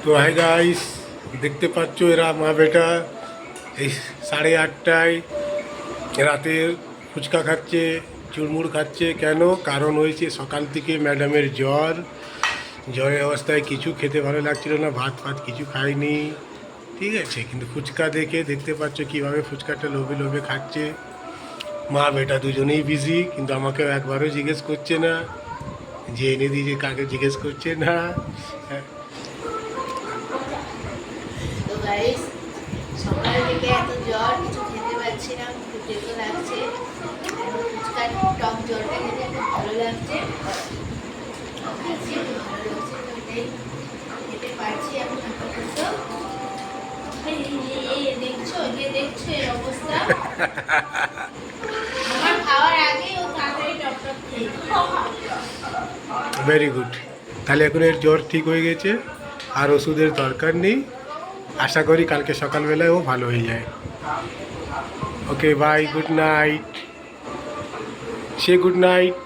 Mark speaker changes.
Speaker 1: তো hi guys, দেখতে পাচ্ছ এরা মা বেটা এই 8:30টায় রাতে ফুচকা খাচ্ছে, চুরমুড় খাচ্ছে। কেন? কারণ হয়েছে সকাল থেকে ম্যাডামের জ্বরের অবস্থায় কিছু খেতে ভালো লাগছিল না, ভাত ফাত কিছু খায়নি, ঠিক আছে। কিন্তু ফুচকা দেখতে পাচ্ছ কীভাবে ফুচকাটা লোভে লোভে খাচ্ছে। মা বেটা দুজনেই বিজি, কিন্তু আমাকেও একবারও জিজ্ঞেস করছে না যে এনে দিয়েছে কাকে, জিজ্ঞেস করছে না।
Speaker 2: তো গাইস, সকাল থেকে এত জ্বর, কিছু খেতে পারছি না, খুব তেতো লাগছে। এখন ফুচকার টক জলটা খেতে খুব ভালো লাগছে, খাচ্ছি, খুব ভালো লাগছে। তো এটাই খেতে পারছি এখন আপাতত। দেখছো এর অবস্থা। আমার খাওয়ার আগে ও তাড়াতাড়ি টক টক খেয়ে
Speaker 1: ভেরি গুড। তাহলে এখন এর জ্বর ঠিক হয়ে গেছে, আর ওষুধের দরকার নেই। আশা করি কালকে সকালবেলায় ও ভালো হয়ে যায়। Okay bye, good night. সে গুড নাইট।